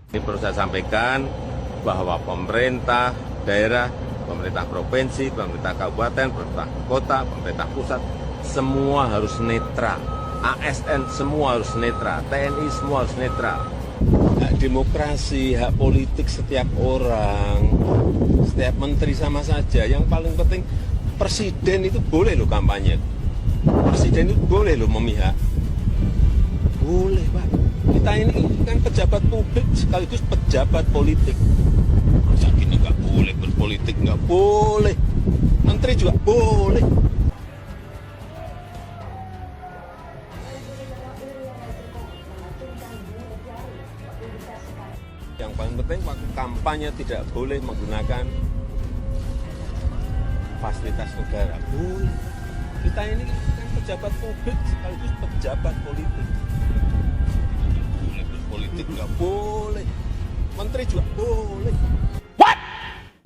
Ini perlu saya sampaikan bahwa pemerintah daerah, pemerintah provinsi, pemerintah kabupaten, pemerintah kota, pemerintah pusat, semua harus netral. ASN semua harus netral, TNI semua harus netral. Hak demokrasi, hak politik setiap orang, setiap menteri sama saja. Yang paling penting presiden itu boleh loh kampanye. Presiden itu boleh loh memihak. Boleh Pak. Kita ini kan pejabat publik sekaligus pejabat politik. Masa gini nggak boleh berpolitik, nggak boleh. Menteri juga boleh. Yang paling penting waktu kampanye tidak boleh menggunakan fasilitas negara. Boleh. Kita ini kan pejabat publik sekaligus pejabat politik. Boleh berpolitik nggak boleh. Menteri juga boleh.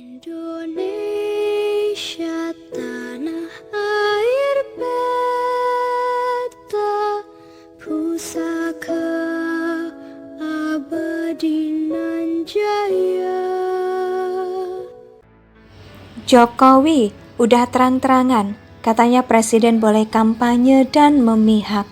Indonesia tanah air beta pusaka abadi nan jaya. Jokowi udah terang-terangan, katanya presiden boleh kampanye dan memihak.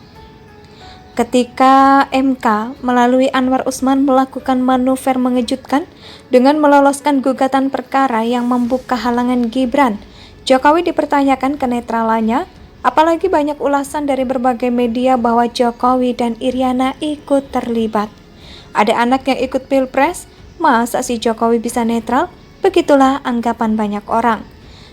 Ketika MK melalui Anwar Usman melakukan manuver mengejutkan dengan meloloskan gugatan perkara yang membuka halangan Gibran, Jokowi dipertanyakan kenetralannya, apalagi banyak ulasan dari berbagai media bahwa Jokowi dan Iriana ikut terlibat. Ada anak yang ikut pilpres, masa si Jokowi bisa netral? Begitulah anggapan banyak orang.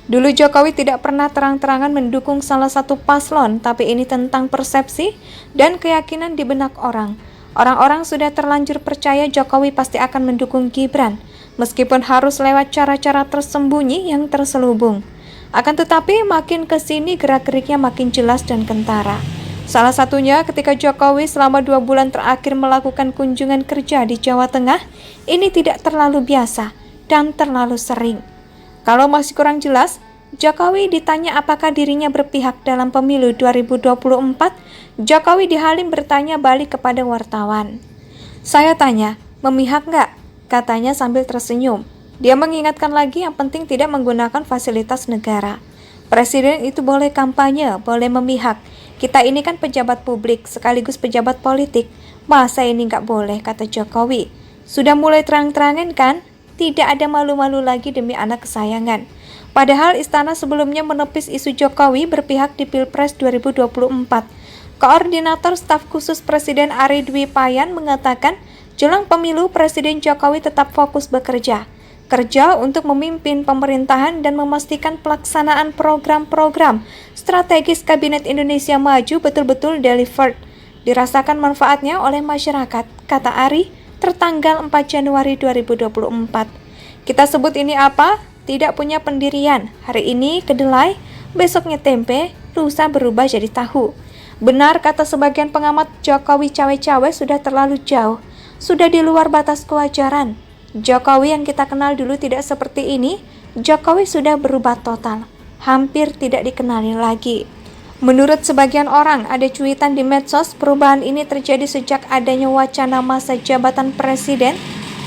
Dulu Jokowi tidak pernah terang-terangan mendukung salah satu paslon, tapi ini tentang persepsi dan keyakinan di benak orang. Orang-orang sudah terlanjur percaya Jokowi pasti akan mendukung Gibran, meskipun harus lewat cara-cara tersembunyi yang terselubung. Akan tetapi makin kesini gerak-geriknya makin jelas dan kentara. Salah satunya ketika Jokowi selama 2 bulan terakhir melakukan kunjungan kerja di Jawa Tengah, ini tidak terlalu biasa dan terlalu sering. Kalau masih kurang jelas, Jokowi ditanya apakah dirinya berpihak dalam pemilu 2024, Jokowi di Halim bertanya balik kepada wartawan. Saya tanya, memihak nggak? Katanya sambil tersenyum. Dia mengingatkan lagi yang penting tidak menggunakan fasilitas negara. Presiden itu boleh kampanye, boleh memihak. Kita ini kan pejabat publik sekaligus pejabat politik. Masa ini nggak boleh, kata Jokowi. Sudah mulai terang-terangan kan? Tidak ada malu-malu lagi demi anak kesayangan. Padahal istana sebelumnya menepis isu Jokowi berpihak di Pilpres 2024. Koordinator Staf Khusus Presiden Ari Dwi Payan mengatakan, jelang pemilu Presiden Jokowi tetap fokus bekerja. Kerja untuk memimpin pemerintahan dan memastikan pelaksanaan program-program strategis Kabinet Indonesia Maju betul-betul delivered. Dirasakan manfaatnya oleh masyarakat, kata Ari, tertanggal 4 Januari 2024. Kita sebut ini apa? Tidak punya pendirian. Hari ini kedelai, besoknya tempe, lusa berubah jadi tahu. Benar kata sebagian pengamat, Jokowi cawe-cawe sudah terlalu jauh. Sudah di luar batas kewajaran. Jokowi yang kita kenal dulu tidak seperti ini. Jokowi sudah berubah total. Hampir tidak dikenali lagi. Menurut sebagian orang, ada cuitan di medsos, perubahan ini terjadi sejak adanya wacana masa jabatan presiden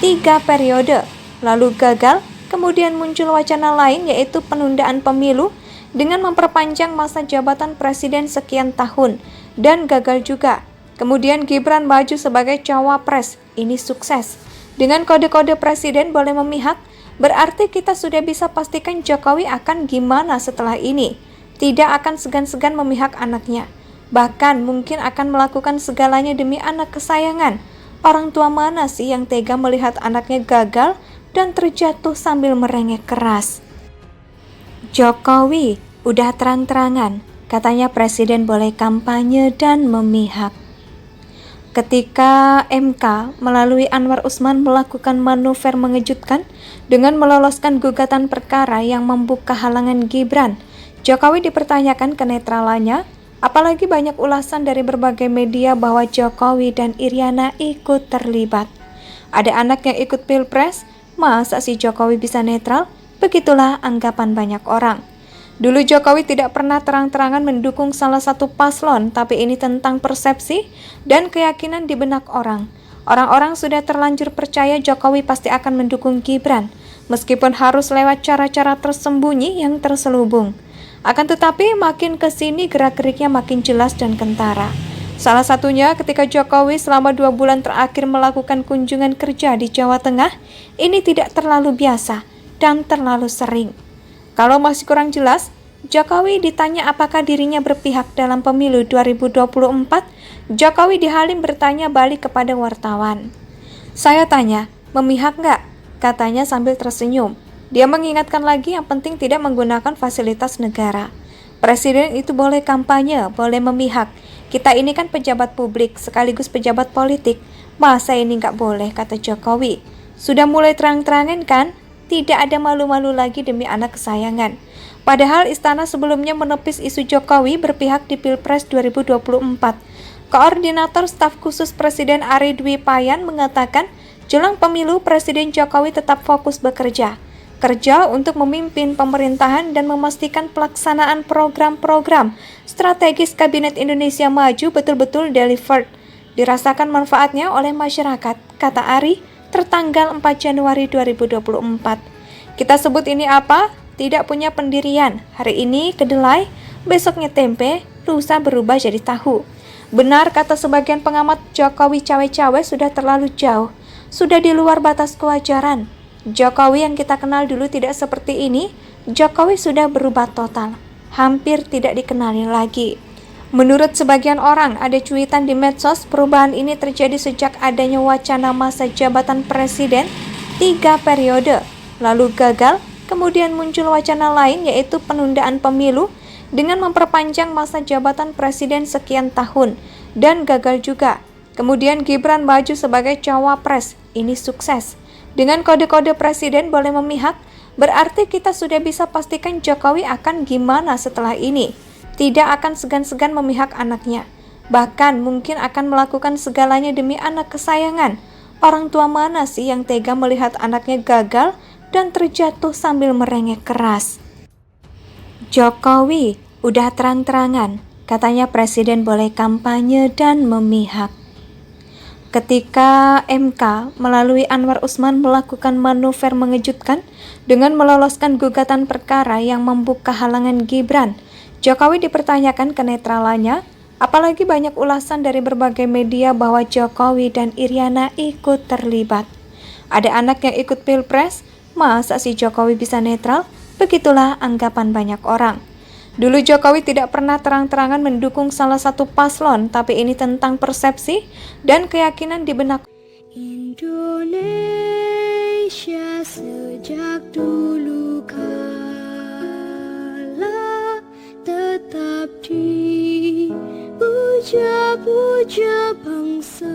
3 periode, lalu gagal, kemudian muncul wacana lain yaitu penundaan pemilu dengan memperpanjang masa jabatan presiden sekian tahun, dan gagal juga. Kemudian Gibran maju sebagai cawapres, ini sukses. Dengan kode-kode presiden boleh memihak, berarti kita sudah bisa pastikan Jokowi akan gimana setelah ini. Tidak akan segan-segan memihak anaknya. Bahkan mungkin akan melakukan segalanya demi anak kesayangan. Orang tua mana sih yang tega melihat anaknya gagal dan terjatuh sambil merengek keras? Jokowi udah terang-terangan, katanya presiden boleh kampanye dan memihak. Ketika MK melalui Anwar Usman melakukan manuver mengejutkan dengan meloloskan gugatan perkara yang membuka halangan Gibran, Jokowi dipertanyakan kenetralannya, apalagi banyak ulasan dari berbagai media bahwa Jokowi dan Iriana ikut terlibat. Ada anak yang ikut pilpres, masa si Jokowi bisa netral? Begitulah anggapan banyak orang. Dulu Jokowi tidak pernah terang-terangan mendukung salah satu paslon, tapi ini tentang persepsi dan keyakinan di benak orang. Orang-orang sudah terlanjur percaya Jokowi pasti akan mendukung Gibran, meskipun harus lewat cara-cara tersembunyi yang terselubung. Akan tetapi makin kesini gerak-geriknya makin jelas dan kentara. Salah satunya ketika Jokowi selama 2 bulan terakhir melakukan kunjungan kerja di Jawa Tengah, ini tidak terlalu biasa dan terlalu sering. Kalau masih kurang jelas, Jokowi ditanya apakah dirinya berpihak dalam pemilu 2024, Jokowi di Halim bertanya balik kepada wartawan. Saya tanya, memihak nggak? Katanya sambil tersenyum. Dia mengingatkan lagi yang penting tidak menggunakan fasilitas negara. Presiden itu boleh kampanye, boleh memihak. Kita ini kan pejabat publik sekaligus pejabat politik. Masa ini nggak boleh, kata Jokowi. Sudah mulai terang-terangan kan? Tidak ada malu-malu lagi demi anak kesayangan. Padahal istana sebelumnya menepis isu Jokowi berpihak di Pilpres 2024. Koordinator Staf Khusus Presiden Ari Dwi Payan mengatakan, jelang pemilu Presiden Jokowi tetap fokus bekerja. Kerja untuk memimpin pemerintahan dan memastikan pelaksanaan program-program strategis Kabinet Indonesia Maju betul-betul delivered. Dirasakan manfaatnya oleh masyarakat, kata Ari, tertanggal 4 Januari 2024. Kita sebut ini apa? Tidak punya pendirian. Hari ini kedelai, besoknya tempe, lusa berubah jadi tahu. Benar kata sebagian pengamat, Jokowi cawe-cawe sudah terlalu jauh, sudah di luar batas kewajaran. Jokowi yang kita kenal dulu tidak seperti ini. Jokowi sudah berubah total, hampir tidak dikenali lagi. Menurut sebagian orang, ada cuitan di medsos, perubahan ini terjadi sejak adanya wacana masa jabatan presiden 3 periode, lalu gagal, kemudian muncul wacana lain yaitu penundaan pemilu dengan memperpanjang masa jabatan presiden sekian tahun, dan gagal juga. Kemudian Gibran maju sebagai cawapres, ini sukses. Dengan kode-kode presiden boleh memihak, berarti kita sudah bisa pastikan Jokowi akan gimana setelah ini. Tidak akan segan-segan memihak anaknya. Bahkan mungkin akan melakukan segalanya demi anak kesayangan. Orang tua mana sih yang tega melihat anaknya gagal dan terjatuh sambil merengek keras? Jokowi udah terang-terangan, katanya presiden boleh kampanye dan memihak. Ketika MK melalui Anwar Usman melakukan manuver mengejutkan dengan meloloskan gugatan perkara yang membuka halangan Gibran, Jokowi dipertanyakan kenetralannya, apalagi banyak ulasan dari berbagai media bahwa Jokowi dan Iriana ikut terlibat. Ada anak yang ikut pilpres, masa si Jokowi bisa netral? Begitulah anggapan banyak orang. Dulu Jokowi tidak pernah terang-terangan mendukung salah satu paslon, tapi ini tentang persepsi dan keyakinan di benak. Indonesia sejak dulu kala tetap dipuja-puja bangsa.